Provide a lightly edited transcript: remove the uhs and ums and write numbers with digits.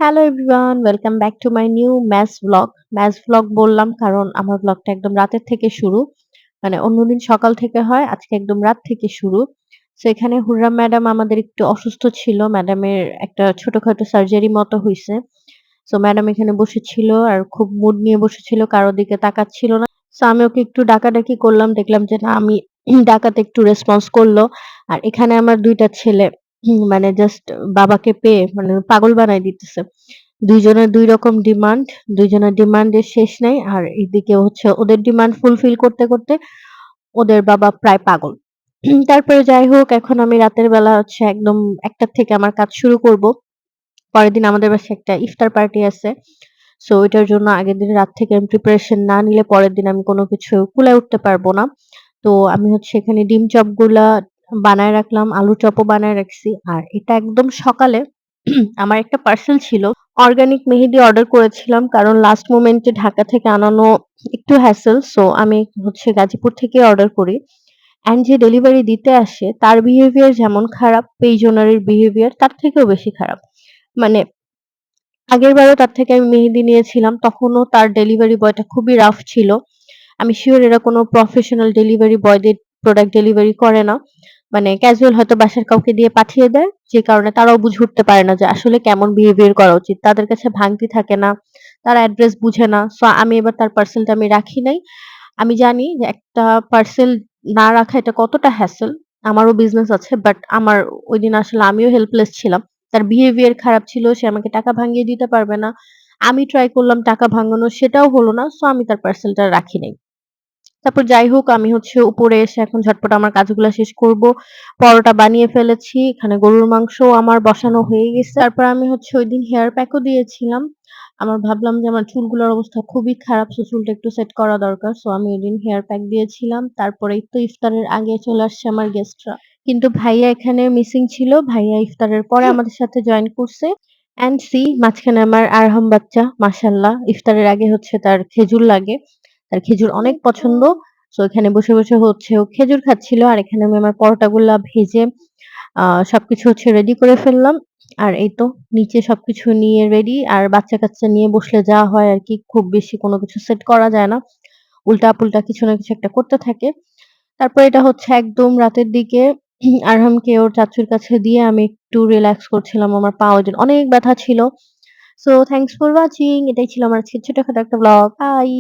Hello everyone, welcome back to my new maths vlog. Maths vlog বললাম কারণ আমার ভ্লগটা একদম রাতের থেকে শুরু। মানে অন্যদিন সকাল থেকে হয়, আজকে একদম রাত থেকে শুরু। সো এখানে হুররাম ম্যাডাম আমাদের একটু অসুস্থ ছিল। ম্যাডামের একটা ছোটখাটো সার্জারি মতো হইছে। সো ম্যাডাম এখানে বসেছিল আর খুব মুড নিয়ে বসেছিল, কারো দিকে তাকাচ্ছিল না। সো আমি ওকে একটু ডাকাডাকি করলাম, দেখলাম যে না আমি ডাকাতে একটু রেসপন্স করলো। আর এখানে আমার ২ টা ছেলে মানে জাস্ট বাবাকে পেয়ে মানে পাগল বানায় দিতেছে। ২ জনের ২ রকম ডিমান্ড, ২ জনের ডিমান্ডের শেষ নাই। আর এদিকে হচ্ছে ওদের ডিমান্ড ফুলফিল করতে, করতে ওদের বাবা প্রায় পাগল। তারপরে যাই হোক, এখন আমি রাতের বেলা হচ্ছে একদম ১টা থেকে আমার কাজ শুরু করব। পরের দিন আমাদের বাসায় একটা ইফতার পার্টি আছে। সো ওইটার জন্য আগের দিন রাত থেকে আমি প্রিপারেশন না নিলে পরের দিন আমি কোনো কিছু কুলায় উঠতে পারব না। তো আমি হচ্ছে এখানে ডিম চপগুলা বানায় রাখলাম, আলুর চপও বানায় রাখছি। আর এটা একদম সকালে আমার একটা পার্সেল ছিল। অর্গানিক মেহেদি অর্ডার করেছিলাম। কারণ লাস্ট মোমেন্টে ঢাকা থেকে আনানো একটু হ্যাসেল। সো আমি হচ্ছে গাজীপুর থেকে অর্ডার করি। অ্যান্ড যে ডেলিভারি দিতে আসে তার বিহেভিয়ার যেমন খারাপ, পেজ ওনারের বিহেভিয়ার তার থেকেও বেশি খারাপ। মানে আগেরবারও তার থেকে আমি মেহেদি নিয়েছিলাম। তখনও তার ডেলিভারি বয়টা খুবই রাফ ছিল। আমি সিউর এরা কোনো প্রফেশনাল ডেলিভারি বয়দের প্রোডাক্ট ডেলিভারি করে না। মানে ক্যাজুয়াল হয়তো বাসার কাউকে দিয়ে পাঠিয়ে দেয়। যে কারণে তারাও বুঝে উঠতে পারে না যে আসলে কেমন বিহেভিয়ার করা উচিত। তাদের কাছে ভাঙতি থাকে না। তারা অ্যাড্রেস বুঝে না। সো আমি এবার তার পার্সেলটা আমি রাখি নাই। আমি জানি যে একটা পার্সেল না রাখা এটা কতটা হ্যাসেল। আমারও বিজনেস আছে। বাট আমার ঐদিন আসলে আমিও হেল্পলেস ছিলাম। তার বিহেভিয়ার খারাপ ছিল। সে আমাকে টাকা ভাঙিয়ে দিতে পারবে না। আমি ট্রাই করলাম টাকা ভাঙানোর, সেটাও হলো না। সো আমি তার পার্সেলটা রাখি নাই। তারপর যাই হোক, আমি হচ্ছে উপরে এসে এখন ঝটপট আমার কাজগুলা শেষ করব। পরোটা বানিয়ে ফেলেছি। এখানে গরুর মাংসও আমার বসানো হয়ে গেছে। তারপর আমি হচ্ছে ঐদিন হেয়ার প্যাকও দিয়েছিলাম। আমার ভাবলাম যে আমার চুলগুলোর অবস্থা খুবই খারাপ। সো চুলটা একটু সেট করা দরকার। সো আমি ওইদিন হেয়ার প্যাক দিয়েছিলাম। তারপরেই তো ইফতারের আগে চলে আসছে আমার গেস্টরা। কিন্তু ভাইয়া এখানে মিসিং ছিল। ভাইয়া ইফতারের পরে আমাদের সাথে জয়েন করছে। অ্যান্ড সি মাঝখানে আমার আরহাম বাচ্চা, মাশাআল্লাহ ইফতারের আগে হচ্ছে তার খেজুর লাগে। তার খেজুর অনেক পছন্দ। সো এখানে বসে, বসে হচ্ছে ও খেজুর খাচ্ছিল। আর এখানে আমি আমার পরোটাগুলা ভেজে আ সবকিছু হচ্ছে রেডি করে ফেললাম। আর এই তো নিচে সবকিছু নিয়ে রেডি। আর বাচ্চা-কাচ্চা নিয়ে বসলে যা হয় আরকি, খুব বেশি কোনো কিছু সেট করা যায় না। উল্টা-পুল্টা কিছু না কিছু একটা করতে থাকে। তারপর এটা হচ্ছে একদম রাতের দিকে আরহামকে ওর চাচ্চুর কাছে দিয়ে আমি একটু রিল্যাক্স করছিলাম। আমার পা ওইদিন অনেক ব্যথা ছিল। So thanks for watching. এটাই ছিল আমার আজকের ছোটখাটো একটা ব্লগ। বাই।